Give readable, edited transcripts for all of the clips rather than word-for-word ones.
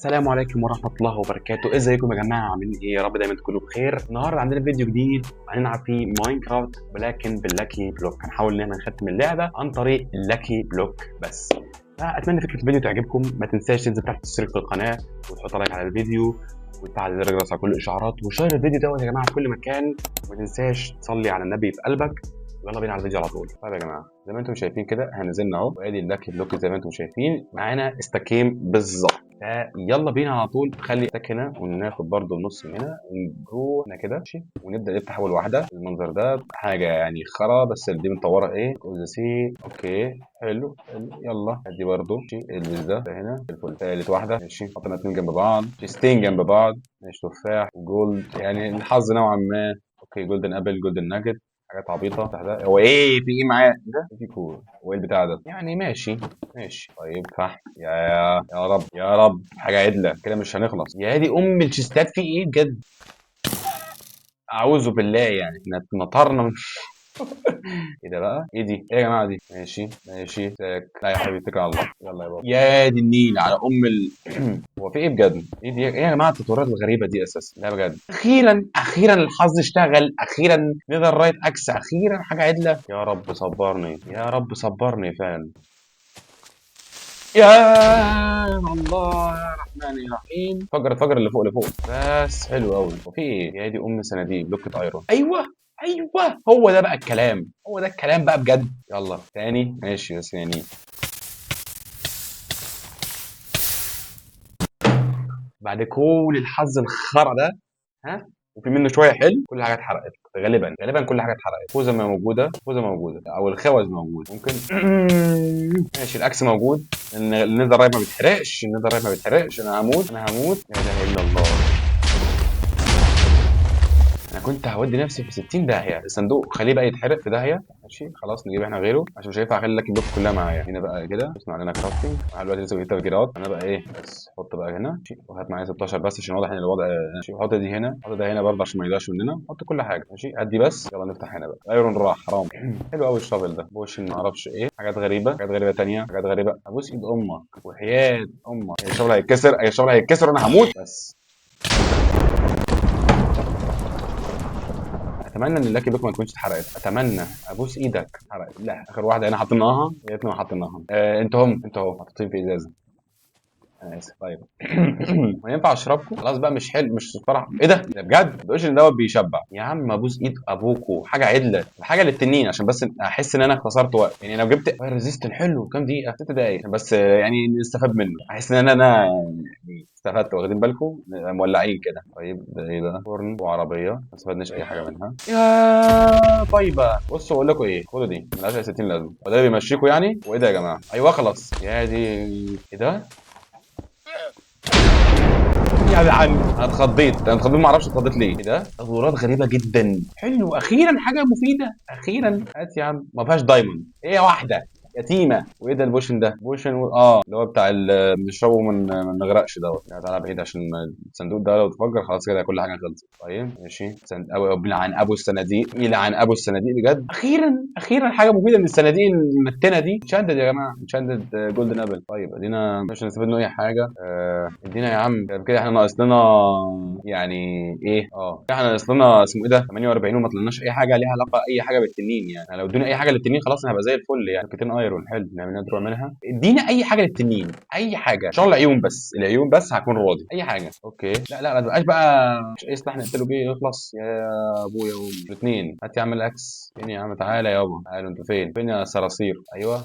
السلام عليكم ورحمة الله وبركاته. ازيكم يا جماعة؟ عاملين ايه؟ يا رب دايما تكونوا بخير. النهارده عندنا فيديو جديد هنلعب فيه ماينكرافت ولكن باللاكي بلوك. هنحاول ان احنا نختم اللعبة عن طريق اللاكي بلوك بس. فاتمنى فكرة الفيديو تعجبكم. ما تنساش تنزل تحت تشترك في القناة وتحط لايك على الفيديو وتفعل زر الجرس على كل الاشعارات وشير الفيديو دوت يا جماعة في كل مكان. وما تنساش تصلي على النبي في قلبك. يلا بينا على الفيديو على طول. طيب يا جماعه زي ما انتم شايفين كده هنزلنا اهو، وادي اللاكي بلوك زي ما انتم شايفين معانا استكيم بالظبط. فيلا بينا على طول. خلي استك هنا وناخد برده النص من هنا ونروح هنا كده ماشي، ونبدا نفتح اول واحده. المنظر ده حاجه يعني خرا، بس دي مطوره ايه سي. اوكي حلو يلا ادي برده البس ده هنا الفل. ثالث واحده ماشي، حطينا اتنين جنب بعض، شيستين جنب بعض ماشي، تفاح وجولد يعني الحظ نوعا ما. اوكي جولدن ابل جولدن ناجت، حاجات عبيطه. ده هو ايه؟ في ايه معاه ده؟ في كور هو ايه البتاع ده يعني؟ ماشي طيب فحم يا رب يا رب حاجه عدله كده مش هنخلص. يا دي ام الشيستات في ايه بجد؟ اعوذ بالله يعني احنا نطرنا من ايه ده بقى؟ ايه دي؟ ايه يا جماعه دي؟ ماشي ساك. لا يا حبيبي اتكل على الله. يلا يا بابا. يا دي النيل على ام هو في ايه بجد؟ ايه دي؟ ايه يا جماعه التطورات الغريبه دي اساسا؟ لا بجد اخيرا الحظ اشتغل، اخيرا نقدر رايت اكس، اخيرا حاجه عدله. يا رب صبرني يا رب صبرني فعلا. يا الله يا رحمن الرحيم. فجر اللي فوق بس حلو قوي. وفي ايه؟ يا دي ام صناديق بلوكة ايرون. ايوه هو ده بقى الكلام، هو ده الكلام بقى بجد. يلا تاني ماشي بس يعني بعد كل الحظ الخرا ده ها، وفي منه شويه حلو. كل حاجه اتحرقت غالبا كل حاجه اتحرقت. خوذه موجوده او الخوذ موجود ممكن. ماشي الاكس موجود. النذر رايت ما بيتحرقش. انا هموت لا اله الا الله. انا كنت هودي نفسي في 60 داهيه. الصندوق خليه بقى يتحرق في داهيه ماشي، خلاص نجيب احنا غيره عشان مش هينفع اخلي لك البلوك كلها معايا. هنا بقى كده اسمع لنا كرافتنج مع دلوقتي لسه في تفجيرات. انا بقى ايه بس حط بقى هنا ماشي، وهات معايا 16 بس عشان واضح ان الوضع ماشي. حط دي هنا، حط ده هنا برضه عشان ما يضيعش مننا. حط كل حاجه ماشي، ادي بس. يلا نفتح هنا بقى. ايرون راح حرام. حلو قوي الشافل ده. بوش ما اعرفش ايه، حاجات غريبه تانية، حاجات غريبه. ابوس ايد امك وحياه امك الشافل هيتكسر وانا هموت بس. اتمنى ان اللاكي بلوك ما تكونش اتحرقت، اتمنى ابوس ايدك اتحرقت. لا اخر واحده هنا حطيناها، يا ريتنا ما حطيناها. انتوا محطوطين في ازازه. انا اسف. طيب ما ينفع اشربكم خلاص بقى؟ مش حلو مش فرح. ايه ده بجد؟ ما تقولش ان دوت بيشبع يا عم. ابوس ايد ابوكو حاجه عدله، حاجه للتنين عشان بس احس ان انا اختصرت وقت. يعني لو جبت فاير ريزيستنت حلو كام دقيقه؟ 6 دقائق بس يعني نستفاد منه. احس ان انا يعني استفدت. واخدين بالكم مولعين كده. طيب ده ايه ده؟ فرن وعربيه ما استفدناش اي حاجه منها. يا طيبه بصوا اقول لكم ايه، خدوا دي ملهاش اي 60 لازمه. وده بيمشيكوا يعني. وايه ده يا جماعه؟ ايوه خلاص يا دي. ايه ده؟ يا جدعان انا اتخضيت ما اعرفش اتخضيت ليه. ايه ده؟ تطورات غريبه جدا. حلو اخيرا حاجه مفيده اخيرا. هات يا عم. ما فيهاش دايموند. ايه واحده يتيمه. وايه ده البوشن ده؟ اللي هو بتاع بنشربه من نغرقش دوت. يعني تعالى بعيد عشان الصندوق ده لو اتفجر خلاص كده كل حاجه خلصت. طيب ماشي. يلعن ابو الصناديق، يلعن ابو الصناديق بجد. اخيرا حاجه مفيده من الصناديق المتنه دي. اتشدد يا جماعه اتشدد. جولدن ابل. طيب ادينا مش هنستفاد منه اي حاجه. ادينا يا عم كده. احنا ناقص لنا يعني ايه؟ احنا ناقص لنا اسمه ايه ده 48 وما طلعناش اي حاجه ليها علاقه اي حاجه بالتنين. يعني لو ادوني اي حاجه للتنين خلاص انا هبقى زي الفل. يعني كتير ايرون حلو نعمل دروع منها. ادينا اي حاجه للتنين، اي حاجه ان شاء الله. العيون بس هكون راضي. اي حاجه اوكي. لا ما تبقاش بقى مش اي سلاح نقتله بيه يخلص. يا ابويا وامي الاثنين. هات يا عم الاكس فين يا عم؟ تعالى يابا تعالوا. انتوا فين يا صراصير؟ ايوه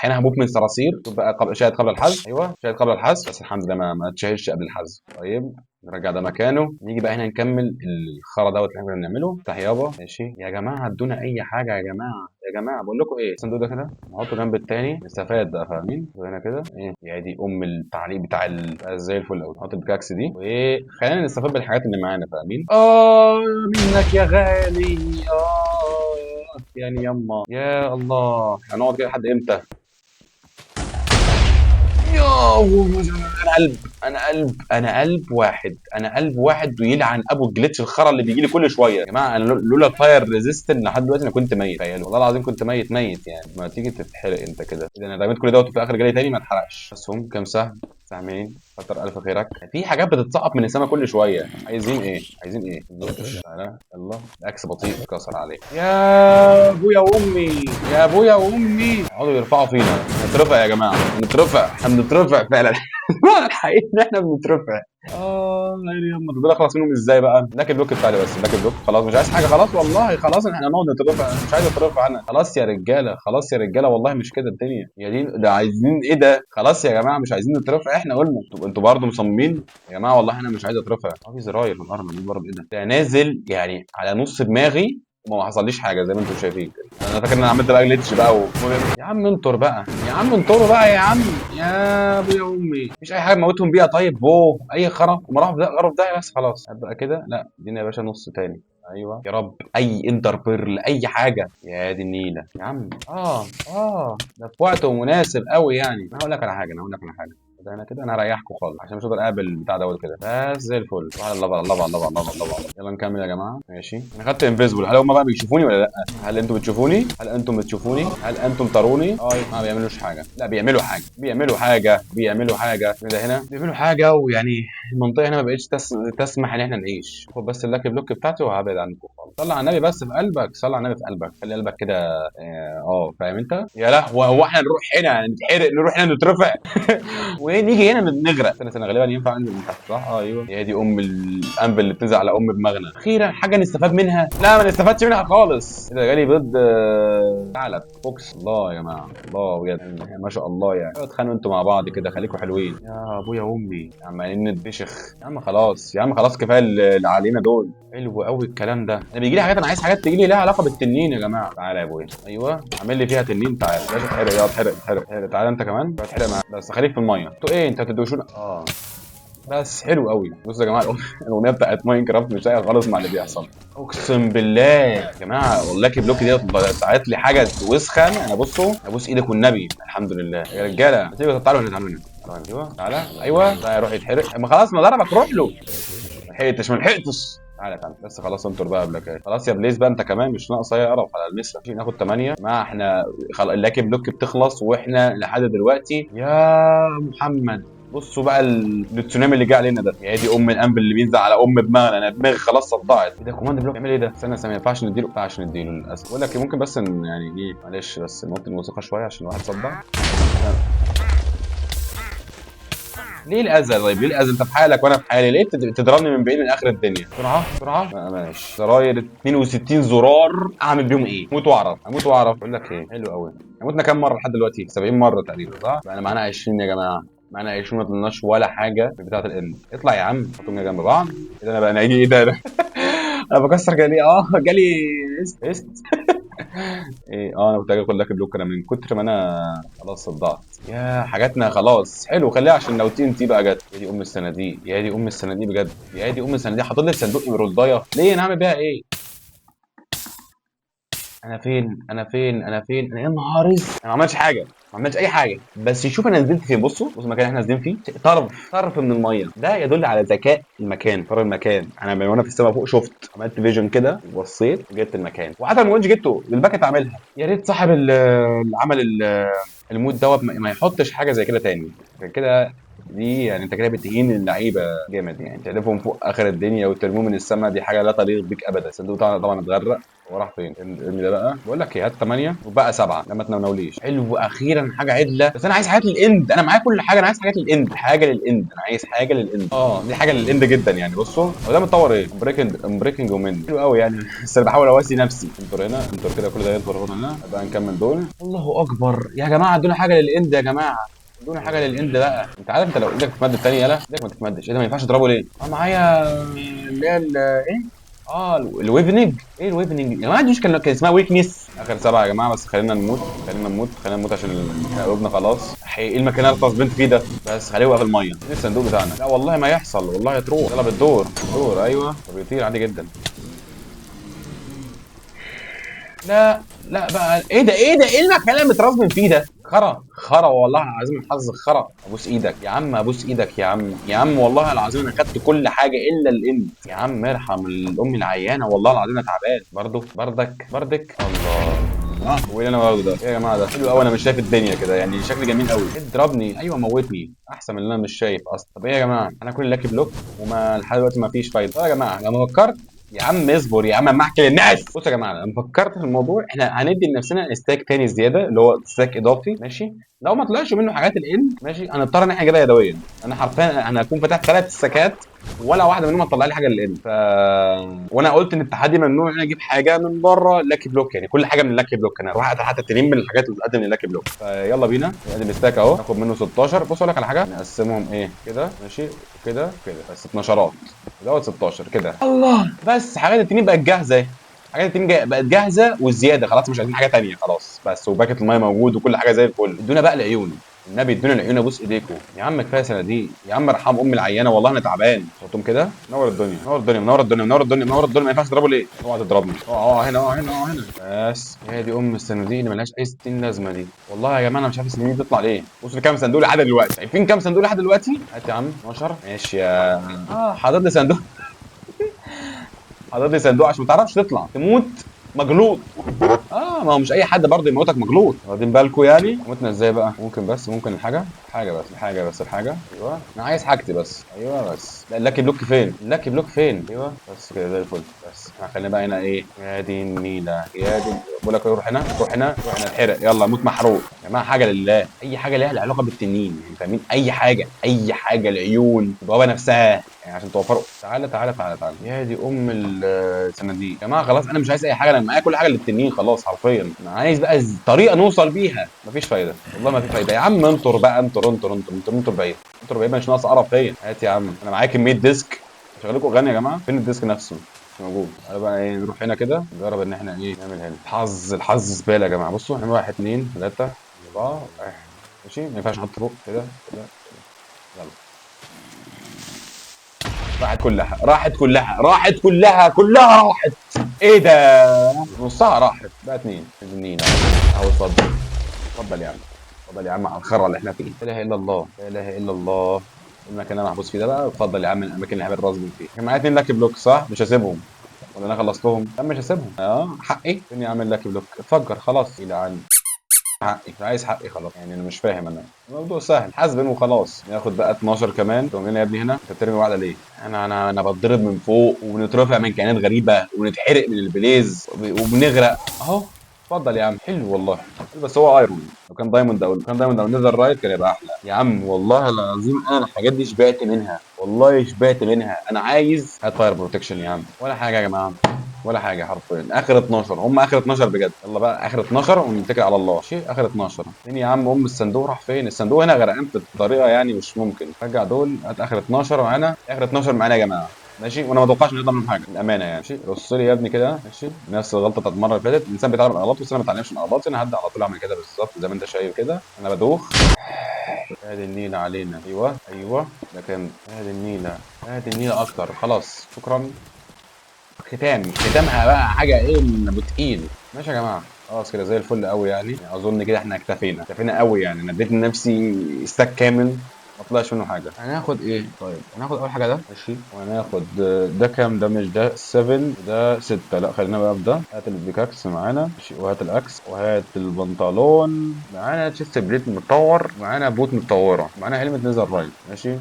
انا هموت من صراصير. شوف بقى شاهد قبل الحذف. ايوه شاهد قبل الحذف بس الحمد لله ما تشاهدش قبل الحذف. طيب نرجع ده مكانه. نيجي بقى هنا نكمل الخرا دوت اللي احنا كنا بنعمله. افتح يابا ماشي يا جماعه. ادونا اي حاجه يا جماعه بقول لكم ايه. الصندوق ده كده نحطه جنب التاني نستفاد بقى فاهمين. وهنا كده ايه يا دي ام التعليق بتاع زي الفل قوي. نحط البيكاكس دي وايه خلينا نستفاد بالحاجات اللي معانا فاهمين. منك يا غالي. يعني يما يا الله هنقعد كده لحد امتى؟ يا انا قلب، انا قلب واحد، انا قلب واحد ويلعن ابو الجليتش الخرا اللي بيجي لي كل شويه. يا جماعه انا لولا الفاير ريزيستنت لحد دلوقتي انا كنت ميت. تخيل والله العظيم كنت ميت يعني. ما تيجي تتحرق انت كده. اذا انا رميت كل دوت وفي الاخر جالي تاني ما اتحرقش. بس هم كام سهم؟ سهمين. كتر الف خيرك. في حاجات بتتسقط من السما كل شويه. عايزين ايه؟ عايزين ايه؟ تعالى يلا. الاكس بطيء اتكسر عليه. يا ابويا وامي، يا ابويا وامي يقعدوا يرفعوا فينا. نترفع يا جماعه، نترفع، احنا بنترفع فعلا. الحقيقه ان احنا بنترفع. عيني يما. دول اخلص منهم ازاي بقى؟ باك البلوك بتاعي بس، باك البلوك خلاص مش عايز حاجه خلاص والله. خلاص احنا هنقعد نترفع، مش عايز اترفع انا. خلاص يا رجاله، خلاص يا رجاله والله مش كده الدنيا يا دين. ده عايزين ايه ده؟ خلاص يا جماعه مش عايزين نترفع. احنا قلنا انتوا برضه مصممين يا جماعه والله انا مش عايز اترفع. في زراير في الارض دي برضه. ايه ده؟ ده نازل يعني على نص دماغي وما حصليش حاجه زي ما انتم شايفين. انا فاكر ان انا عملت بقى جليتش بقى يا عم انطر بقى، يا عم انطروا بقى يا عم. يا ابويا وامي مفيش اي حاجه موتهم بيها. طيب بو اي خرا وما راحوا في ده غرف ده بس خلاص هبقى كده. لا ادينا يا باشا نص تاني. ايوه يا رب اي انتر بيرل اي حاجه. يا دي النيله يا عم. ده في وقته مناسب قوي يعني. انا هقول لك على حاجه، ده انا كده انا هريحكم خالص عشان مش هقدر اقابل بتاع دوت كده. بس زي الفل. على الله الله الله الله الله. يلا نكمل يا جماعه. ماشي انا خدت انفيزبل. هل هم بقى بيشوفوني ولا لا؟ هل انتم بتشوفوني؟ هل انتم بتشوفوني؟ هل انتم تروني؟ ما بيعملوش حاجه. لا بيعملوا حاجه، بيعملوا حاجه كده هنا. بيعملوا حاجه ويعني المنطقه هنا ما بقتش تسمح ان احنا نعيش. خد بس اللاكي بلوك بتاعتي وهبعد عنكم خالص. صلي على النبي بس في قلبك، صلي على النبي في قلبك. خلي قلبك كده. فاهم انت؟ يا لهوي هو احنا نروح هنا نتحرق، نروح هنا نترفع ونيجي هنا نغرق. استنى غالبا ينفع انزل من تحت صح؟ ايوه هي دي ام الانبل اللي بتنزل على ام دماغنا. اخيرا حاجه نستفاد منها. لا ما نستفادش منها خالص. كده جالي بيض ثعلب فوكس. الله يا جماعه الله بجد ما شاء الله يعني. اتخانقوا انتوا مع بعض كده خليكم حلوين. يا ابويا وامي عمالين نتبشخ. يا عم خلاص يا عم خلاص كفايه اللي علينا دول. حلو قوي الكلام ده. انا بيجي لي حاجات، انا عايز حاجات تيجي لي لها علاقه بالتنين يا جماعه. تعالى يا ابويا. ايوه اعمل لي فيها تنين. تعالى يا باشا اتحرق. يلا اتحرق. تعالى انت كمان اتحرق معاك بس خليك في الميه. انتوا ايه انت هتدوشونا؟ بس حلو قوي. بصوا يا جماعه الاغنيه بتاعت ماينكرافت مش لاقيه خالص مع اللي بيحصل. اقسم بالله يا جماعه والله بلوك دي بتاعت لي حاجه وسخه. انا بصوا ابوس ايدك والنبي الحمد لله يا رجاله. تيجوا تعالوا هنا تعالوا هنا. ايوه تعالى ايوه تعالى روح يتحرق. ما خلاص ما ضربك روح له. ما لحقتش. تعالى بس خلاص انطر بقى قبلك. خلاص يا بليز بقى انت كمان مش ناقصه يا قرف على المسا. ناخد 8 ما احنا اللاكي بلوك بتخلص واحنا لحد دلوقتي يا محمد. بصوا بقى التسونامي اللي جه علينا ده. يا دي ام الانبل اللي بينزل على ام دماغنا. انا دماغي خلاص صدعت. ايه ده كوماند بلوك بيعمل ايه ده؟ استنى ما ينفعش نديله. للاسف. بقول لك ممكن بس يعني ايه معلش بس نوطي الموسيقى شويه عشان الواحد صدع. ليه الاذى؟ طيب ليه الاذى؟ انت في حالك وانا في حالي. ليه تضربني من بعيد من اخر الدنيا؟ بسرعه ماشي. زراير 62 زرار اعمل بيهم ايه؟ اموت واعرف. اقول لك ايه حلو قوي. موتنا كام مره لحد دلوقتي؟ 70 مره تقريبا صح؟ انا معانا 20 يا جماعه. معانا 20 ما طلعناش ولا حاجه في بتاعه الاند. اطلع يا عم حطهم جنب بعض. كده انا بقى ناجي ايه ده؟ انا بكسر جالي جالي است ايه انا كنت اكل لك بلوك. انا من كتر ما انا خلاص صدعت. يا حاجاتنا خلاص حلو خليها عشان لو تي بقى جت. يا دي ام الصناديق بجد. يا دي ام الصناديق. حاطط لي صندوق ايميرالدايه ليه؟ انا هعمل بيها ايه؟ انا فين انا يا نهار اسود. انا ما عملتش حاجه، ما عملتش اي حاجه. بس شوف انا نزلت فين. بصوا المكان اللي احنا نازلين فيه طرف من الميه. ده يدل على ذكاء المكان. المكان انا من وانا في السماء فوق شفت عملت فيجن كده وبصيت وجبت المكان. وحتى ما كنتش جبته بالباكت عاملها. يا ريت صاحب اللي عمل المود دوت ما يحطش حاجه زي كده تاني. عشان كده دي يعني انت كده بتهين اللعيبه جامد يعني. تهدفهم فوق اخر الدنيا وترموه من السماء. دي حاجه لا تليق بيك ابدا. الصندوق طبعا اتغرق. وراح فين؟ ارمي ده بقى. بقول لك ايه هات 8 وبقى 7 لما تنونوليش. حلو اخيرا حاجه عدله. بس انا عايز حاجات للاند. انا معايا كل حاجه. انا عايز حاجات للاند. انا عايز حاجه للاند. دي حاجه للاند جدا يعني. بصوا هو ده متطور ايه؟ بريكنج ومن حلو قوي يعني. بس انا بحاول اواسي نفسي. انطر هنا انطر كده كل ده ينطر هنا. بقى نكمل دول. الله اكبر يا جماعه. ادونا حاجه للاند يا جماعه. ادونا حاجه للاند بقى. انت عارف انت لو ايدك تتمد الثانيه يلا ايدك ما تتمدش. ايه ده ما ينفعش تضربه ليه؟ معايا اللي هي ايه الويفنج. ايه الويفنج يا جماعه؟ دي مش كان اسمها ويكنس. اخر 7 يا جماعه بس خلينا نموت عشان قلوبنا خلاص. ايه المكان اللي خلاص بنت فيه ده؟ بس خليه يبقى في الميه. ايه الصندوق بتاعنا؟ لا والله ما يحصل والله تروح. يلا بالدور ايوه بيطير عادي جدا. لا بقى ايه ده؟ ايه المكان اللي مترسم فيه ده؟ خرا خرا والله العظيم الحظ خرا. ابوس ايدك يا عم، ابوس ايدك يا عم، يا عم والله العظيم انا خدت كل حاجه الا الانت. يا عم ارحم الام العيانه، والله العظيم انا تعبان. برضه بردك الله. وايه اللي انا واخده ده؟ ايه يا جماعه ده؟ حلو قوي، انا مش شايف الدنيا كده يعني، شكل جميل قوي. اضربني، ايوه موتني، احسن من اللي انا مش شايف اصلا. طب ايه يا جماعه، انا كل لاكي بلوك وما لحد دلوقتي ما فيش فايده. طب يا جماعه لما فكرت، يا عم اصبر يا عم اما احكي للناس. بصوا يا جماعه لما فكرت في الموضوع، احنا هندي لنفسنا ستاك تاني زياده، اللي هو ستاك اضافي ماشي. لو ما طلعش منه حاجات الان ماشي، هنضطر ان احنا نجيبها يدويا. انا حرفيا انا هكون فتحت 3 سكات ولا واحده منهم هتطلع لي حاجه للان. وانا قلت ان التحدي ممنوع ان انا اجيب حاجه من بره لاكي بلوك، يعني كل حاجه من اللاكي بلوك انا اروح حتى التنين من الحاجات اللي بتقدم للاكي بلوك. فيلا بينا ادي الاستاك اهو، ناخد منه 16. بص اقول لك على حاجه، نقسمهم ايه كده ماشي، وكده كده بس 12 دوت 16 كده. الله، بس حاجات التنين بقت جاهزه اهي. حاجات التنين بقت جاهزه والزياده خلاص، مش عايزين حاجه ثانيه خلاص بس، وباكت المايه موجود وكل حاجه زي الفل. ادونا بقى العيون، النبي ادونا العيون، ابوس ايديكم يا عم، كفايه صناديق يا عم، ارحم ام العيانه والله انا تعبان. حطهم كده، نور الدنيا نور الدنيا منور الدنيا منور الدنيا منور الدنيا، ما ينفعش تضربه ليه؟ اوعى تضربني، هنا هنا. بس هي دي ام الصناديق اللي ملهاش اي 60 لازمه دي. والله يا جماعه انا مش عارف الصناديق دي بتطلع ليه. بص في كام صندوق لحد دلوقتي، شايفين كام صندوق لحد دلوقتي؟ هات يا عم 12 ماشي يا حاطط لي صندوق حاطط لي صندوق عشان ما تعرفش تطلع تموت مجلوط. ما هو مش اي حد برضه يموتك مجلوط، واخدين بالكم يعني. موتنا ازاي بقى؟ ممكن بس ممكن الحاجه، ايوه انا عايز حاجتي بس، ايوه بس. لا اللاكي بلوك فين؟ اللاكي بلوك فين؟ ايوه بس كده زي الفل. بس احنا خلينا بقى هنا ايه، يا دي النيله يا دي. بقول لك روح هنا روح هنا روح هنا اتحرق، يلا موت محروق يا جماعه. حاجه لله، اي حاجه ليها علاقه بالتنين يعني، فاهمين؟ اي حاجه، العيون البوابه نفسها يعني عشان توفروا. تعالى يا دي ام الصناديق يا جماعه. خلاص انا مش عايز اي حاجه، انا معايا كل حاجه للتنين خلاص حرفيا. انا عايز بقى طريقه نوصل بيها. مفيش فايده والله، ما في فايده يا عم. انطر بقى، انطر بعيد، انطر بعيد، مش ناقص قرف فيا. هات يا عم، انا معايا كميه ديسك شغال لكم اغاني يا جماعه. فين الديسك نفسه؟ مش موجود. تعالى بقى ايه، نروح هنا كده نجرب ان احنا ايه نعمل هنا. الحظ زباله يا جماعه. بصوا احنا 1 2 3 4 ماشي، ما ينفعش نحط فوق كده كده. يلا راحت كلها راحت. ايه ده؟ نصها راحت بقى 2 2 اهو. اتفضل اتفضل يا عم، اتفضل يا عم على الخرا اللي احنا فيه. لا اله الا الله لا اله الا الله. المكان اللي انا محبوس فيه ده بقى، اتفضل يا عم من الاماكن اللي احنا بنرازم فيها. كان معايا 2 لاكي بلوك صح؟ مش هسيبهم ولا انا خلصتهم؟ لا مش هسيبهم، حقي. فين يا عم اللاكي بلوك؟ اتفجر خلاص الى عني. حقي، مش عايز حقي خلاص يعني، انا مش فاهم. انا الموضوع سهل، حاسبن وخلاص. ناخد بقى 12 كمان. تقوم هنا يا ابني، هنا انت بترمي واحده ليه؟ انا بتضرب من فوق وبنترفع من كائنات غريبه وبنتحرق من البليز وبنغرق اهو. اتفضل يا عم، حلو والله. بس هو ايرون، لو كان دايموند او نيذر رايت كان يبقى احلى يا عم. والله العظيم انا الحاجات دي شبعت منها، والله شبعت منها. انا عايز هات فاير بروتكشن يا عم، ولا حاجه يا جماعه ولا حاجه حرفيا. اخر 12 هم، اخر 12 بجد. يلا بقى اخر 12 ونتكل على الله. شيء اخر 12 فين يا عم؟ الصندوق راح فين؟ الصندوق هنا غرقان بطريقه يعني مش ممكن. رجع دول، هات اخر 12 معانا، اخر 12 معانا يا جماعه ماشي. وانا ما اتوقعش ان نقدر منهم حاجه للامانه يعني. ماشي رص لي يا ابني كده ماشي، نفس الغلطه بتاعت المره اللي فاتت. الانسان بيتعلم من الاغلاط بس انا ما بتعلمش من الاغلاط. انا هبدا على طول اعمل كده بالظبط زي ما انت شايف كده. انا بدوخ. ادي النيله علينا، ايوه ده كان ادي النيله، ادي النيله اكتر. خلاص شكرا. ختامها بقى حاجه ايه من ابو تقيل. ماشي يا جماعه خلاص كده زي الفل قوي يعني. اظن كده احنا اكتفينا قوي يعني. انا اديت لنفسي استاك كامل ما طلعش منه حاجه. هناخد ايه طيب؟ هناخد اول حاجه ده ماشي، وهناخد ده كام دامج؟ ده 7 وده 6. لا خلينا بقى بده. هات البيكاكس معانا ماشي، وهات الاكس وهات البنطلون معانا، تشيست بليت متطور معانا، بوت متطوره معانا، هيلمت نيزر رايت ماشي.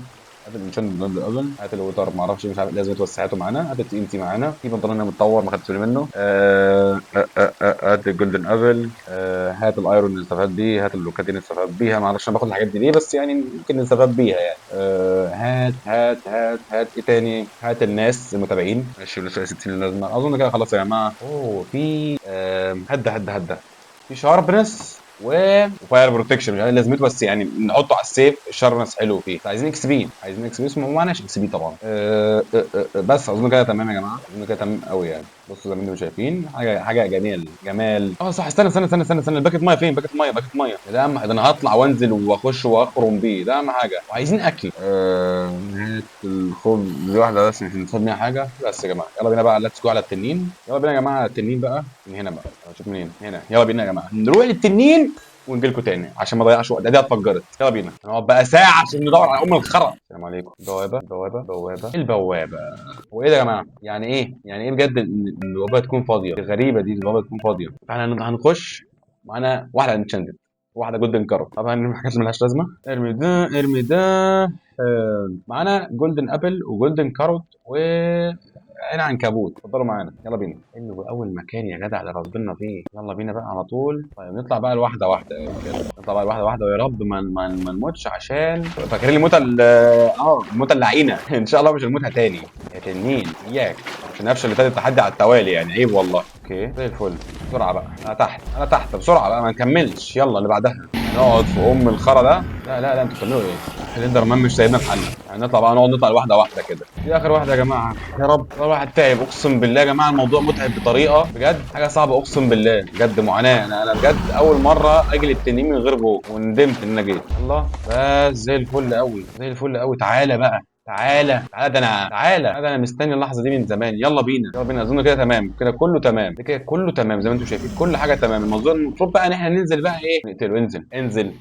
هات الانشان ضد الاذن، هات الوتر ما اعرفش مش عارف لازم توسعته معانا، هات التي ان تي معانا، في بنطلون متطور ما خدتش بالي منه. هات الجولدن ابل. هات الايرون اللي نستفاد بيه، هات اللوكات اللي نستفاد بيها. ما اعرفش انا باخد الحاجات دي ليه بس يعني ممكن نستفاد بيها يعني. هات ايه تاني؟ هات الناس المتابعين ماشي، لسه 60 لازمه اظن كده خلاص يا جماعه. في هده في شاربنس وفاير بروتكشن مش عارف لازمته بس يعني نحطه على السيف. الشاربنس حلو فيه. عايزين اكس بي، بس ما معناش اكس بي طبعا. بس اظن كده تمام يا جماعه، اظن كده تمام قوي يعني. بصوا زي ما انتم شايفين، حاجه جمال. صح، استنى الباكت ميه فين؟ باكت ميه ده اهم حاجه. ده انا هطلع وانزل واخش واخرم بيه، ده اهم حاجه. وعايزين اكل. هات الخبز دي واحده بس مش هنستفاد منها حاجه. بس يا جماعه يلا بينا بقى، ليتس جو على التنين. يلا بينا يا جماعه على التنين بقى. من هنا بقى اشوف منين هنا. يلا بينا يا جماعه نروح للتنين ونجي لكم تاني عشان ما اضيعش وقت. دي اتفجرت. يلا بينا نقعد بقى ساعه عشان ندور على ام الخرا. السلام عليكم. بوابه بوابه بوابه البوابه. هو ايه ده يا جماعه؟ يعني ايه؟ يعني ايه بجد ان البوابه تكون فاضيه؟ غريبه دي، البوابه تكون فاضيه. فاحنا هنخش معانا واحده انشندد، واحده جولدن كارت. طبعا حاجات مالهاش لازمه. ارمي ده ارمي ده. معانا جولدن ابل وجولدن كاروت و عين عنكبوت. اتفضلوا معانا. يلا بينا. حلو اول مكان يا جدع اللي ربنا فيه. يلا بينا بقى على طول. طيب نطلع بقى الواحده واحده كده. نطلع بقى الواحده واحده ويا رب ما نموتش، عشان فاكرين الموتة الموتة اللعينه. ان شاء الله مش هنموتها تاني يا تنين اياك، عشان افشل لتالت التحدي على التوالي يعني. عيب والله. اوكي زي الفل. بسرعه بقى. انا تحت انا تحت بسرعه بقى، ما نكملش. يلا اللي بعدها. نقعد في ام الخرا ده. لا لا لا انتوا بتعملوا ايه؟ الإندر مان مش سايبنا في حالنا يعني. نطلع بقى نقعد نطلع واحده واحده كده. دي اخر واحده يا جماعه. يا رب. الواحد تعب اقسم بالله يا جماعه. الموضوع متعب بطريقه بجد، حاجه صعبه اقسم بالله بجد. معاناه. انا بجد اول مره اجي للتنين من غير جو، وندمت ان انا جيت. الله بس زي الفل قوي زي الفل قوي. تعالى بقى تعالى تعالى. ده انا تعالى ده انا مستني اللحظه دي من زمان. يلا بينا يلا بينا. اظن كده تمام كده كله تمام كده كله تمام زي ما انتم شايفين. كل حاجه تمام. الموضوع المفروض بقى ان احنا ننزل بقى ايه. نقتله. انزل انزل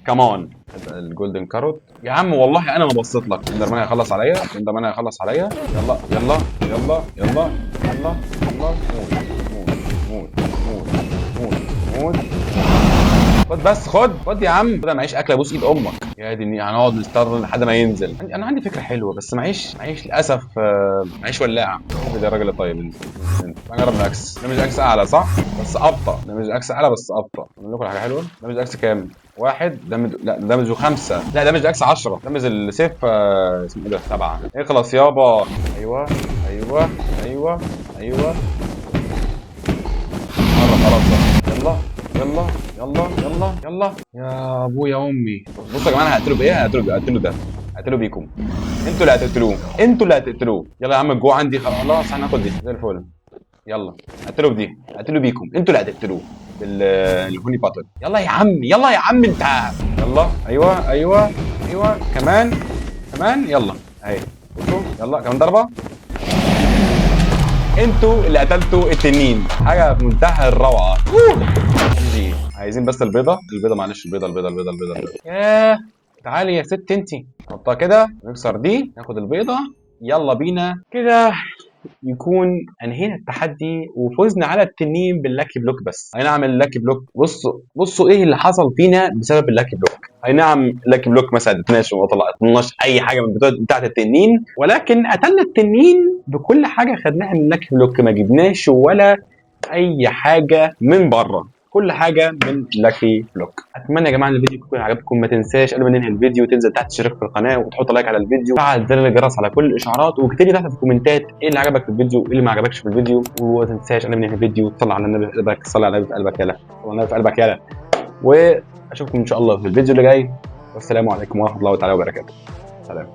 كمان. الجولدن كاروت يا عم. والله انا ما بصيت لك. الاندر مان هيخلص عليا. الاندر مان هيخلص عليا. يلا يلا يلا يلا يلا يلا. موت موت موت موت موت. خد بس خد يا عم. كده معيش اكل ابوس ايد امك يا دي. هنقعد نستنى لحد ما ينزل. انا عندي فكره حلوه بس معيش للاسف. معيش ولاعه. ده الراجل الطيب. هنجرب الاكس. ده مش اكس اعلى صح بس ابطا. ده مش اكس اعلى بس ابطا. اقول لكم حاجه حلوه. ده مش اكس كام؟ واحد دمج. لا دمجه 5. لا دمج اكس 10. دمج السيف اسمه ايه ده 7. اخلص يابا. ايوه ايوه ايوه ايوه. خلاص بقى. يلا يلا يلا يلا يلا يا ابويا امي. بصوا يا جماعه انا هقتله بايه؟ هقتله ده. هقتله بيكم. انتوا اللي هتقتلوه. انتوا اللي هتقتلوه. يلا يا عم الجوع عندي خلاص. هناخد دي زي الفل. يلا هقتله بدي. هقتله بيكم. انتوا اللي هتقتلوه بالهوني باتر. يلا يا عم يلا يا عم انت. يلا ايوه ايوه ايوه كمان كمان. يلا اهي. بصوا يلا كمان ضربه. انتوا اللي قتلتوا التنين. حاجه في منتهى الروعه. دي عايزين بس البيضه. البيضه معلش. البيضه. ياه. تعالي يا ست انتي. نحطها كده نكسر دي ناخد البيضه. يلا بينا كده يكون انهينا التحدي وفزنا على التنين باللاكي بلوك. بس اي نعم اللاكي بلوك. بصوا ايه اللي حصل فينا بسبب اللاكي بلوك. اي نعم اللاكي بلوك ما ساعدتناش وما طلعتناش اي حاجه من بتاعه التنين، ولكن قتلنا التنين بكل حاجه خدناها من اللاكي بلوك. ما جبناش ولا اي حاجه من بره. كل حاجه من لاكي بلوك. اتمنى يا جماعه ان الفيديو يكون عجبكم. ما تنساش قبل ما ننهي الفيديو تنزل تحت تشترك في القناه وتحط لايك على الفيديو وتفعل زر الجرس على كل الاشعارات، واكتب لي تحت في الكومنتات ايه اللي عجبك في الفيديو وايه اللي ما عجبكش في الفيديو. وما تنساش قبل ما ننهي الفيديو تصلي على النبي في قلبك. صلي على النبي في قلبك يلا. صلي على النبي في قلبك يلا. واشوفكم ان شاء الله في الفيديو اللي جاي. والسلام عليكم ورحمه الله تعالى وبركاته. سلام.